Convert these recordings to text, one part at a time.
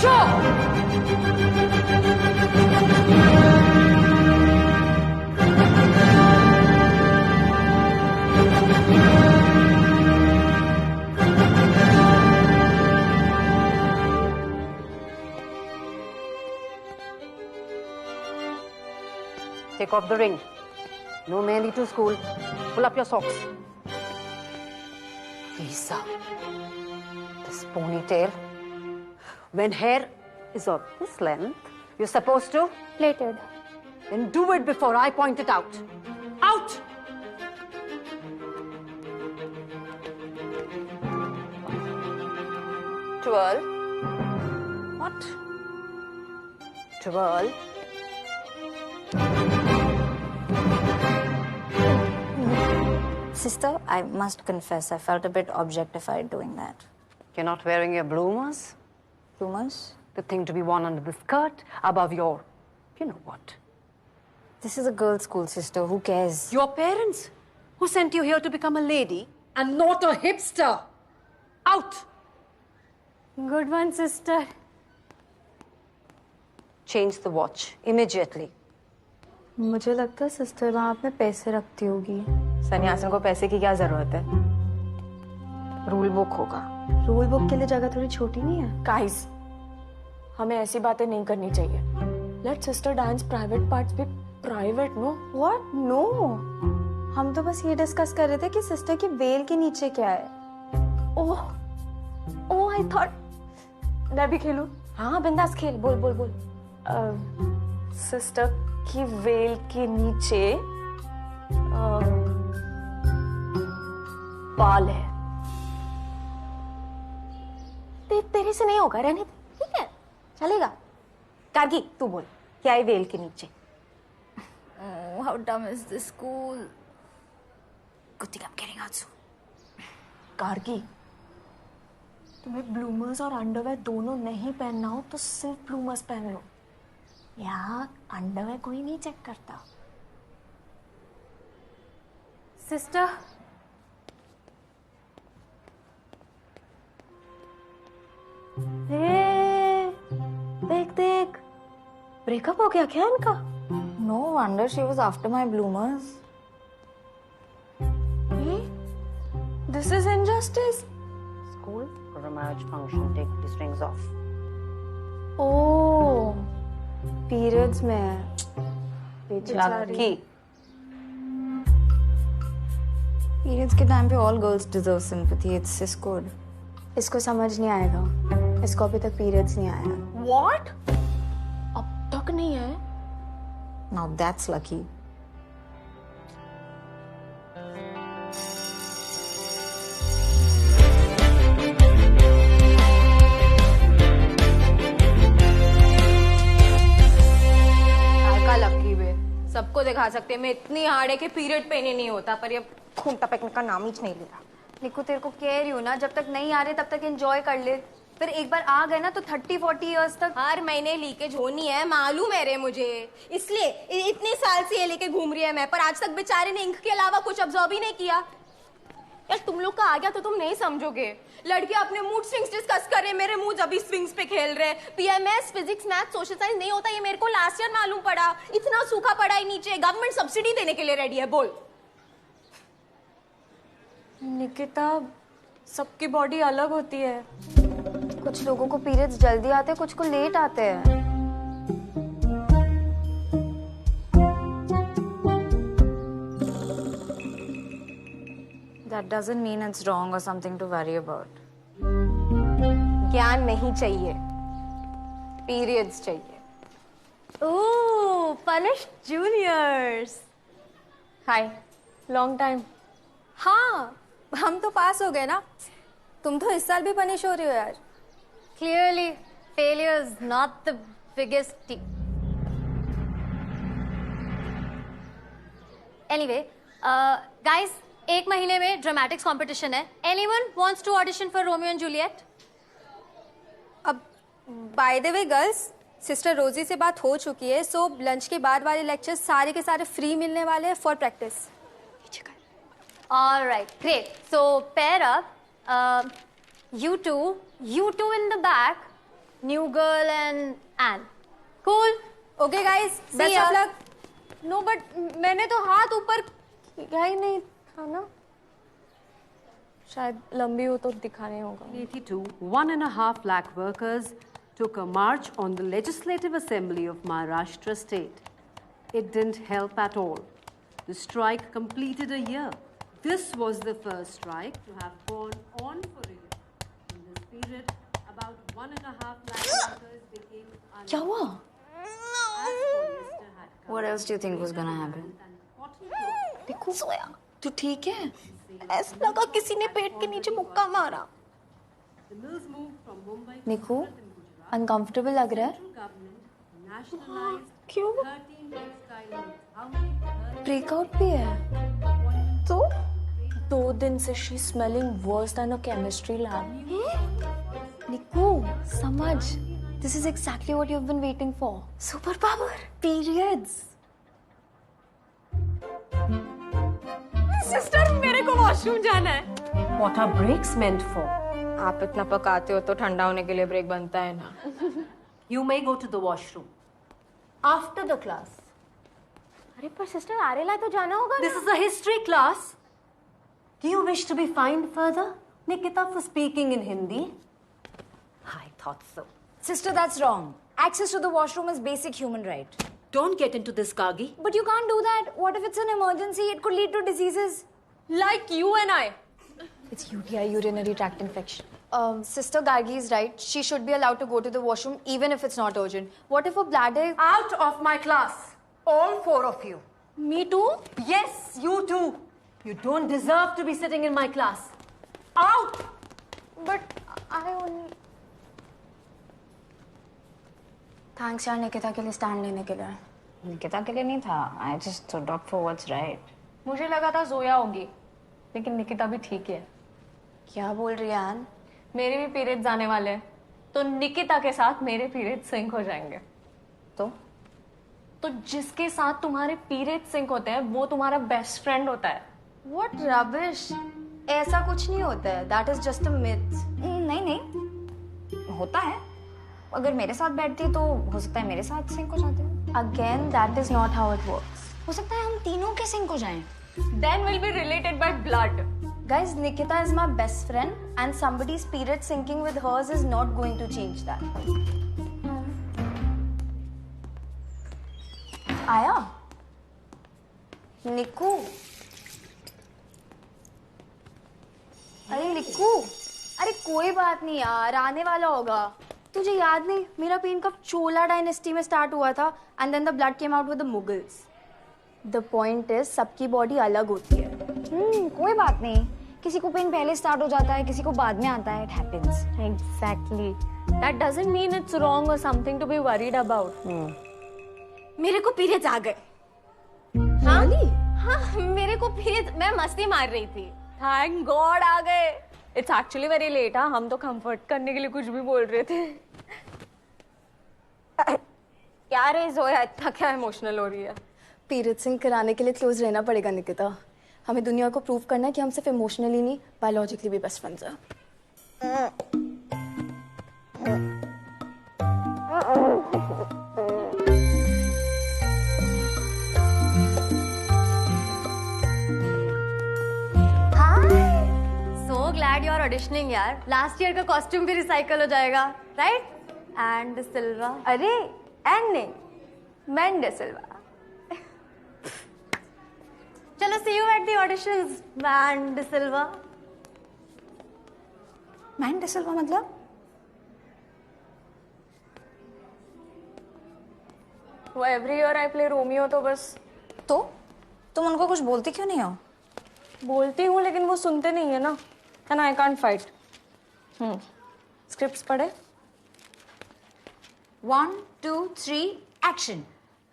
Sure. Take off the ring. No Mehndi to school. Pull up your socks. Lisa, this ponytail. When hair is of this length, you're supposed to? Plaited. Then do it before I point it out. Out! Twirl. What? Twirl. Sister, I must confess, I felt a bit objectified doing that. You're not wearing your bloomers? Bloomers? The thing to be worn under the skirt, above your... you know what? This is a girls' school, sister. Who cares? Your parents, who sent you here to become a lady and not a hipster. Out! Good one, sister. Change the watch immediately. मुझे लगता है sister वहाँ पे पैसे रखती होगी। सन्यासिन को पैसे की क्या जरूरत है? रूल बुक होगा। रूल बुक के लिए जगह थोड़ी छोटी नहीं है? गाइस, हमें ऐसी बातें नहीं करनी चाहिए। Let sister dance private parts भी प्राइवेट, नो? व्हाट? नो। हम तो बस ये डिस्कस कर रहे थे कि सिस्टर की वेल के नीचे क्या है। ओह, ओह, आई थॉट मैं भी खेलूं। हाँ, बिंदास खेल। बोल बोल बोल। सिस्टर की वेल के नीचे बाल है। तेरे से नहीं होगा, रहने दे। ठीक है, चलेगा। कार्गी, तू बोल, क्या है वेल के नीचे? Oh, how dumb is this school? Good thing I'm getting out soon. कार्गी, तुम्हें ब्लूमर्स और अंडरवेयर दोनों नहीं पहनना हो तो सिर्फ ब्लूमर्स पहन लो। यहाँ अंडरवेयर कोई नहीं चेक करता। सिस्टर, देख देख, ब्रेकअप हो गया क्या इनका? no wonder she was after my bloomers. This is injustice. School or a marriage function, take these rings off. Oh, periods में है। Lucky. Periods के टाइम पे all girls deserve sympathy. It's cis code. इसको समझ नहीं आएगा। इसको अभी तक periods नहीं आया। What? अब तक नहीं है? Now that's lucky. लकी वे सबको दिखा सकते हैं। मैं इतनी हार्ड है कि पीरियड पेन ही नहीं होता, पर ये खून टपकने का नाम ही नहीं ले रहा। निकू, तेरे को कह रही हूँ ना, जब तक नहीं आ रहे तब तक एंजॉय कर ले। फिर एक बार आ गए ना तो 30-40 इयर्स तक हर महीने लीकेज होनी है, मालूम है रे मुझे। इसलिए इतने साल से ये लेके घूम रही है मैं, पर आज तक बेचारे ने इंक के अलावा कुछ ऑब्जर्व ही नहीं किया। यार तुम लोग का आ गया तो तुम नहीं समझोगे। लड़कियां अपने मूड स्विंग्स डिस्कस कर रहे, मेरे मूड अभी स्विंग्स पे खेल रहे। PMS, physics, math, social science नहीं होता, ये मेरे को लास्ट ईयर मालूम पड़ा। इतना सूखा पड़ा है नीचे, गवर्नमेंट सब्सिडी देने के लिए रेडी है। बोल निकिता, सबकी बॉडी अलग होती है। कुछ लोगों को पीरियड्स जल्दी आते हैं, कुछ को लेट आते हैं। That doesn't mean it's wrong or something to worry about. ज्ञान नहीं चाहिए, पीरियड्स चाहिए। ओह, punished juniors. हाय, लॉन्ग टाइम। हाँ, हम तो पास हो गए ना। तुम तो इस साल भी पनिश हो रही हो यार। Clearly, failure is not the biggest. Anyway, guys, एक महीने में ड्रामेटिक्स कंपटीशन है। Anyone wants to audition for Romeo and Juliet? अब by the way girls, sister रोजी से बात हो चुकी है, सो लंच के बाद वाले लेक्चर्स सारे के सारे फ्री मिलने वाले हैं for practice. All right, great. So pair up. You two in the back. New girl and Anne. Cool. Okay guys, best of luck. No, but मैंने तो हाथ ऊपर किया ही नहीं था ना. शायद लंबी हो तो दिखाने होगा. 82, 1.5 lakh workers took a march on the Legislative Assembly of Maharashtra state. It didn't help at all. The strike completed a year. This was the first strike to have gone on for a year. In this period, about 1.5 lakh workers became unemployed. क्या हुआ? As polyester had come What else do you think was gonna happen? and cotton cloth देखो सोया, तू ठीक है? ऐसा लगा किसी ने पेट के नीचे मुक्का मारा. The mills moved from Mumbai to Niku, Surat in Gujarat. uncomfortable लग रहा है? Central government nationalized क्यों? 13 textile mills. How many? 13 breakout भी है. तो 2 दिन से she smelling worse than a chemistry lab. निकू, समझ. This is exactly what you've been waiting for. Superpower. Periods. Sister मेरे को वॉशरूम जाना है. What are breaks meant for? आप इतना पकाते हो तो ठंडा होने के लिए ब्रेक बनता है ना. You may go to the washroom after the class. अरे पर सिस्टर आरेला तो जाना होगा ना. This is a history class. Do you wish to be fined further, Nikita, for speaking in Hindi? I thought so. Sister, that's wrong. Access to the washroom is basic human right. Don't get into this, Kagi. But you can't do that. What if it's an emergency? It could lead to diseases. Like you and I. It's UTI, urinary tract infection. Sister Gargi is right. She should be allowed to go to the washroom even if it's not urgent. What if a bladder... Out of my class. All 4 of you. Me too. Yes, you too. You don't deserve to be sitting in my class. Out! But I only... Thanks यार निकिता के लिए stand लेने के लिए. निकिता के लिए नहीं था. I just stood up for what's right. मुझे लगा था जोया होगी, लेकिन निकिता भी ठीक है. क्या बोल रही है आन? मेरे भी पीरियड्स आने वाले हैं, तो निकिता के साथ मेरे पीरियड्स सिंक हो जाएंगे. तो जिसके साथ तुम्हारे पीरियड्स सिंक होते हैं वो तुम्हारा बेस्ट फ्रेंड होता है. What rubbish! ऐसा कुछ नहीं होता है. That is just a myth. नहीं नहीं होता है. अगर मेरे साथ बैठती है तो हो सकता है मेरे साथ सिंक हो जाते हो. Again, that is not how it works. हो सकता है हम तीनों के सिंक हो जाएं. Then we'll be related by blood. Guys, Nikita is my best friend and somebody's period syncing with hers is not going to change that. आया? निकू? अरे निकू? अरे कोई बात नहीं यार, आने वाला होगा. तुझे याद नहीं, मेरा पेन कब चोला डायनेस्टी में स्टार्ट हुआ था and then the blood came out with the Mughals. The point is, सबकी बॉडी अलग होती है. कोई बात नहीं. किसी को पेन पहले स्टार्ट हो जाता है, किसी को बाद में आता है. It happens. Exactly. That doesn't mean it's wrong or something to be worried about. मेरे को पीरियड्स आ गए. हाँ? हाँ, मेरे को पीरियड्स, मैं मस्ती मार रही थी. Thank God आ गए. It's actually very late. हाँ, हम तो कंफर्ट करने के लिए कुछ भी बोल रहे थे. क्या रे जोया, इतना क्या इमोशनल हो रही है? पीरियड सिंक कराने के लिए क्लोज रहना पड़ेगा निकिता. हमें दुनिया को प्रूव करना है कि हम सिर्फ इमोशनली नहीं, बायोलॉजिकली भी बेस्ट फ्रेंड्स हैं. So glad you're auditioning यार. Last year का कॉस्ट्यूम भी रिसाइकल हो जाएगा, right? And सिल्वा. अरे, and नहीं, मैंडे सिल्वा. चलो see you at the auditions, मैंडे सिल्वा. मैंडे सिल्वा मतलब? वो every year I play Romeo तो बस. तो तुम उनको कुछ बोलती क्यों नहीं हो? बोलती हूँ लेकिन वो सुनते नहीं है ना. And I can't fight. Scripts पढ़े? 1, 2, 3, एक्शन.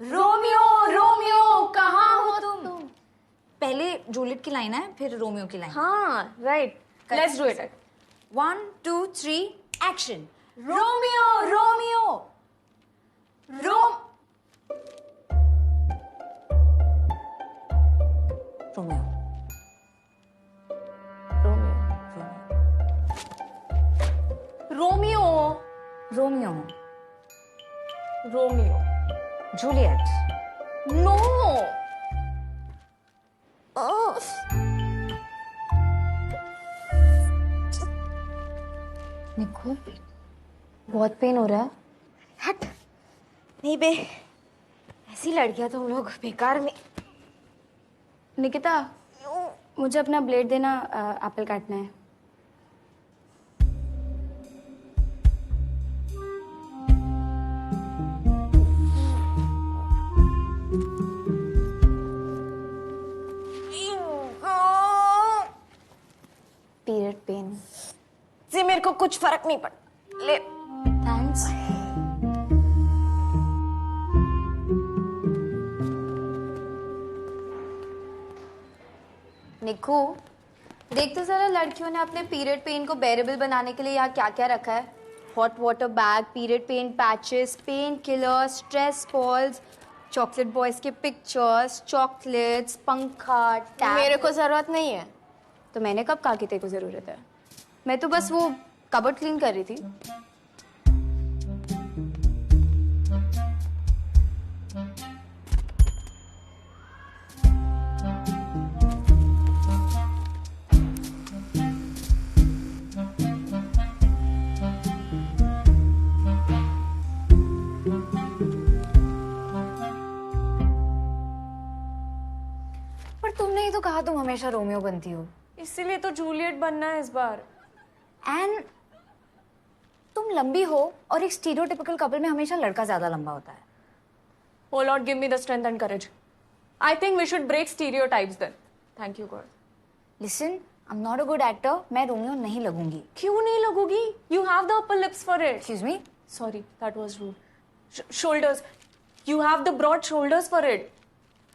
रोमियो, रोमियो, कहाँ हो तुम? पहले जूलियट की लाइन है, फिर रोमियो की लाइन. हाँ, right. Let's do it. 1, 2, 3, action. Romeo, Romeo, रोम. रोमियो. रोमियो. रोमियो हूँ। रोमियो। जूलियट। नो। निको, बहुत पेन हो रहा है। हट। नहीं बे, ऐसी लड़कियां तुम लोग बेकार में। निकिता, मुझे अपना ब्लेड देना, एप्पल काटना है। पीरियड पेन से मेरे को कुछ फर्क नहीं पड़ा। ले। थैंक्स। निकू, देख तो जरा लड़कियों ने अपने पीरियड पेन को बेरेबल बनाने के लिए यहाँ क्या क्या रखा है। Hot water bag, period pain patches, pain killers, stress balls, chocolate boys के पिक्चर्स, चॉकलेट्स, पंखा, टैब। मेरे को जरूरत नहीं है। तो मैंने कब कहा कि तेरे को जरूरत है? मैं तो बस वो कबर्ड क्लीन कर रही थी। पर तुमने ही तो कहा तुम हमेशा रोमियो बनती हो। इसीलिए तो जूलियट बनना है इस बार। एंड तुम लंबी हो और एक स्टीरियोटिपिकल कपल में हमेशा लड़का ज्यादा लंबा होता है। Oh Lord, give me the strength and courage. I think we should break stereotypes then. Thank you, God. Listen, I am not a good actor, मैं रोमियो नहीं लगूंगी। क्यों नहीं लगोगी? You have the upper lips for it. Excuse me. Sorry, that was rude. Shoulders. You have the broad shoulders for it.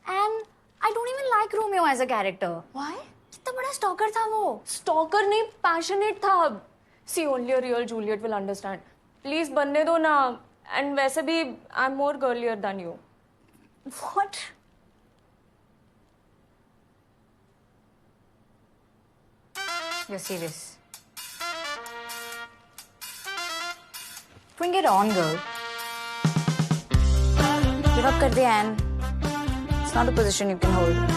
And I don't even like Romeo as a character. Why? कितना बड़ा stalker था वो। Stalker नहीं, passionate था अब. See, only a real Juliet will understand. Please बनने दो ना. And वैसे भी I'm more girlier than you. What? You're serious? Bring it on, girl. Give up कर दे, Anne. It's not a position you can hold.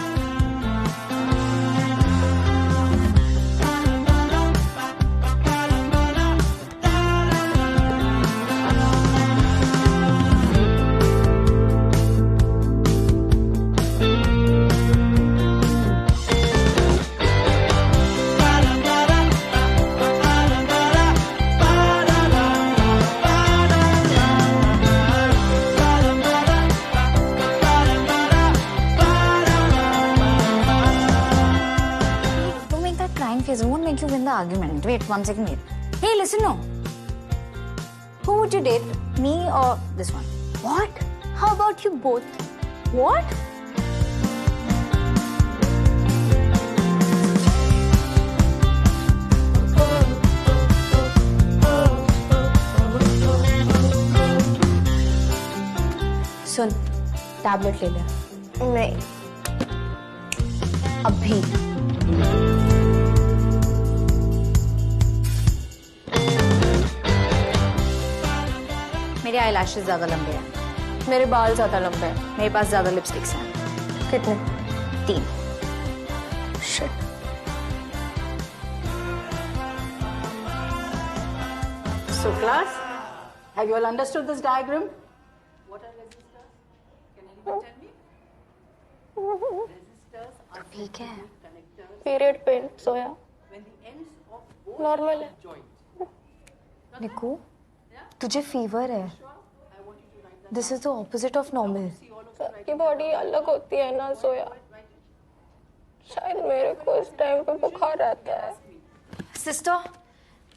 Phase won't make you win the argument. Wait, 1 second, wait. Hey, listen, no. Who would you date? Me or this one? What? How about you both? What? Soon, tablet ले ले। नहीं। अभी। मेरे eyelashes ज्यादा लंबे हैं। मेरे बाल ज्यादा लंबे हैं। मेरे पास ज्यादा लिपस्टिक्स हैं। कितने? 3। Shit. So class, have you all understood this diagram? What are resistors? Can anyone tell me? Resistors are ठीक है। connectors Period pain, soya. when the ends of both Normal है। joint. निकू, तुझे फीवर है। This is the opposite of normal. सबकी body अलग होती है ना सोया। शायद मेरे को इस टाइम पे बुखार आता है। Sister,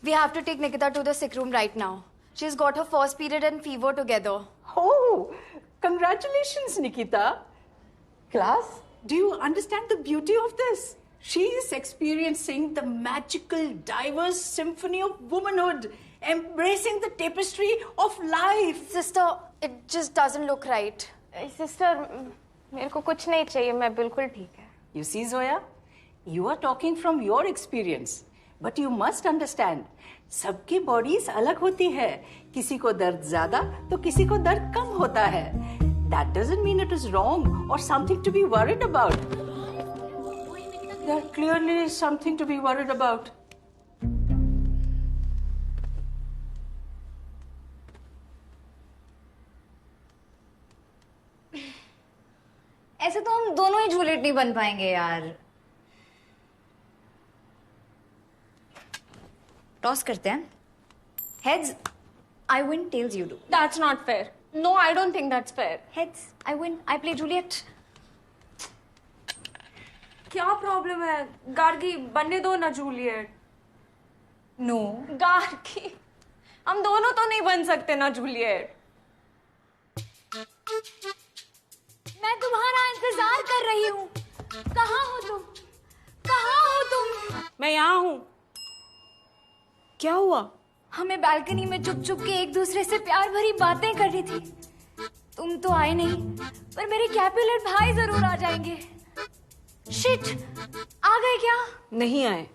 we have to take Nikita to the sick room right now. She's got her first period and fever together. Oh, congratulations, Nikita. Class, do you understand the beauty of this? She is experiencing the magical, diverse symphony of womanhood, embracing the tapestry of life. Sister, it just doesn't look right. Sister, मेरे को कुछ नहीं चाहिए, मैं बिल्कुल ठीक है। You see, Zoya, you are talking from your experience, but you must understand, सबकी बॉडीज अलग होती है, किसी को दर्द ज्यादा तो किसी को दर्द कम होता है. That doesn't mean it is wrong or something to be worried about. There clearly is something to be worried about. ऐसे तो हम दोनों ही जूलियट नहीं बन पाएंगे यार. टॉस करते हैं. Heads I win, tells you do. That's not fair. No, I don't think that's fair. Heads I win, I play Juliet. क्या प्रॉब्लम है? गार्गी बनने दो ना जूलियट. नो. गार्गी, हम दोनों तो नहीं बन सकते ना जूलियट. मैं तुम्हारा इंतजार कर रही हूँ. कहाँ हो तुम? कहाँ हो तुम? मैं यहाँ हूँ. क्या हुआ? हमें बालकनी में चुप चुप के एक दूसरे से प्यार भरी बातें करनी थी. तुम तो आए नहीं, पर मेरे कैपुलेट भाई जरूर आ जाएंगे. शिट, आ गए क्या? नहीं आए.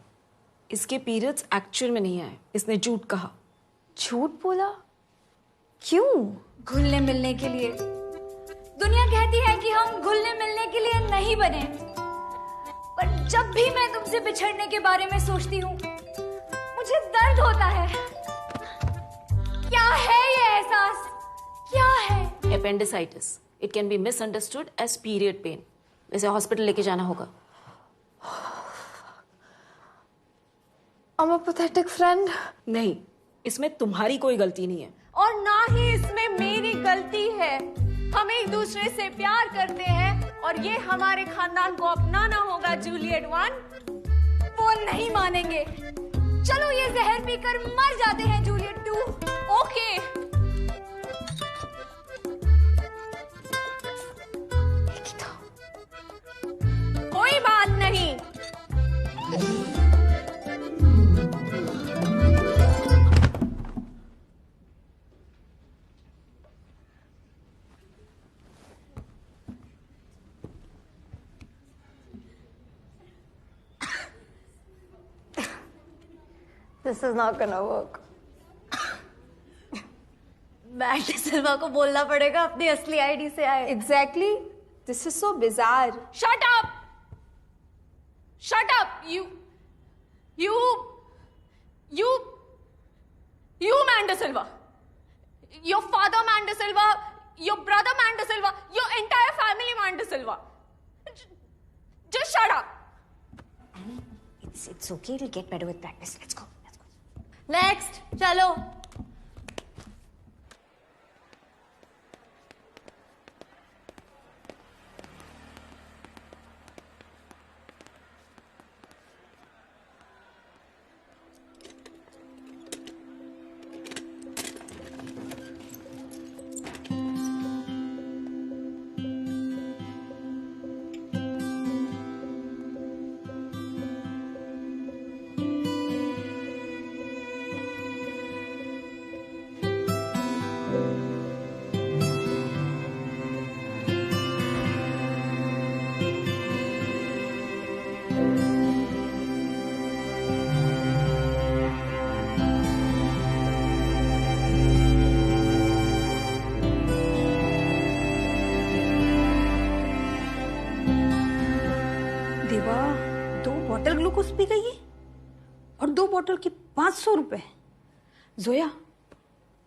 इसके पीरियड्स एक्चुअल में नहीं आए. इसने झूठ कहा. झूठ बोला? क्यों? घुलने मिलने के लिए. दुनिया कहती है कि हम घुलने मिलने के लिए नहीं बने, पर जब भी मैं तुमसे बिछड़ने के बारे में सोचती हूँ मुझे दर्द होता है. क्या है ये एहसास? क्या है? Appendicitis. It can be misunderstood as period pain. इसे हॉस्पिटल लेके जाना होगा. I'm a pathetic friend. नहीं, इसमें तुम्हारी कोई गलती नहीं है. और ना ही इसमें मेरी गलती है. हम एक दूसरे से प्यार करते हैं और ये हमारे खानदान को अपनाना होगा जूलियट 1. वो नहीं मानेंगे. चलो ये जहर पीकर मर जाते हैं जूलियट 2. ओके. कोई बात नहीं. This is not gonna work. Matt Silva को बोलना पड़ेगा अपनी असली आईडी से आए. Exactly. This is so bizarre. Shut up. Shut up. You Man De Silva. Your father Man De Silva. Your brother Man De Silva. Your entire family Man De Silva. Just shut up. It's okay. It'll get better with practice. Let's go. Next. चलो. Bottle glucose P गई है और 2 bottle की 500 रुपए. जोया,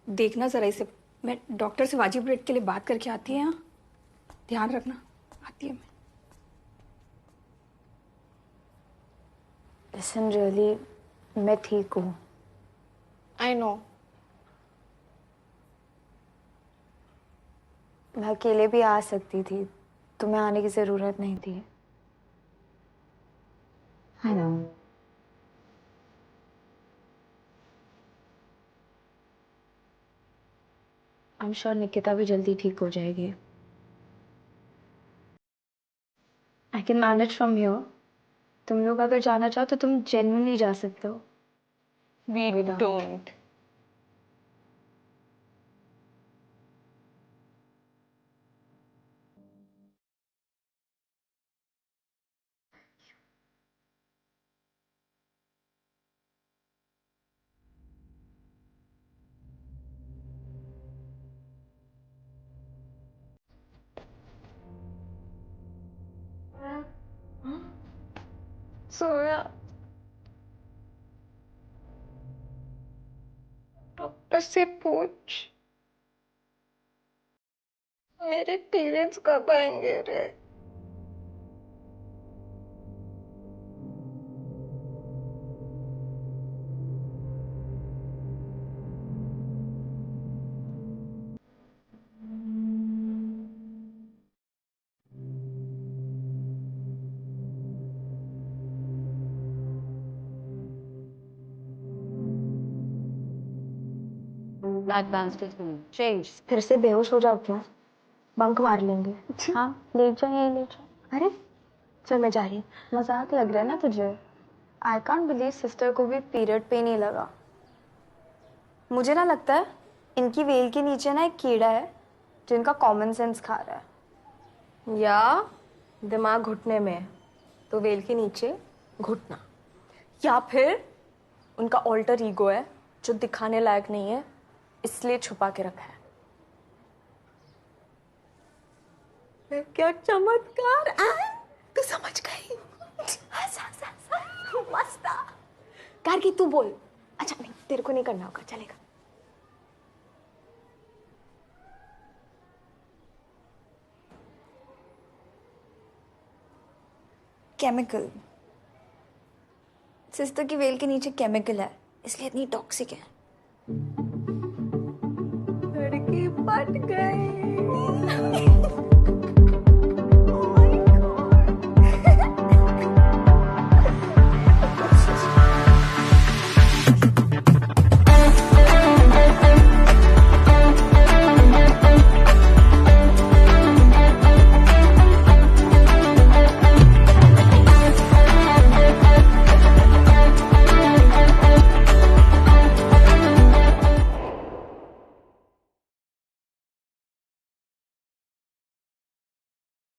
देखना जरा इसे. मैं डॉक्टर से वाजिब रेट के लिए बात करके आती है. यहाँ ध्यान रखना. आती है मैं. Listen, really, मैं ठीक हूँ. I know. मैं अकेले भी आ सकती थी. तुम्हें आने की जरूरत नहीं थी. I know. I'm sure Nikita भी जल्दी ठीक हो जाएगी. I can manage from here. तुम लोग अगर जाना चाहो तो तुम genuinely जा सकते हो. We don't. सोया। डॉक्टर से पूछ मेरे पेरेंट्स कब आएंगे रे। चेंज फिर से बेहोश हो जाओ क्यों? बंक मार लेंगे। हाँ लेट जाओ, यही लेट जाओ। अरे चल मैं जा रही हूँ। मजाक लग रहा है ना तुझे? आई कांट बिलीव सिस्टर को भी पीरियड पेन ही लगा। मुझे ना लगता है इनकी वेल के नीचे ना एक कीड़ा है जो इनका कॉमन सेंस खा रहा है। या दिमाग घुटने में है, तो वेल के नीचे घुटना। या फिर उनका ऑल्टर ईगो है जो दिखाने लायक नहीं है, इसलिए छुपा के रखा है। क्या चमत्कार! तू समझ गई? मस्त। कारकी तू बोल। अच्छा नहीं, तेरे को नहीं करना होगा, चलेगा। केमिकल। सिस्टर की वेल के नीचे केमिकल है, इसलिए इतनी टॉक्सिक है। लड़की पट गई।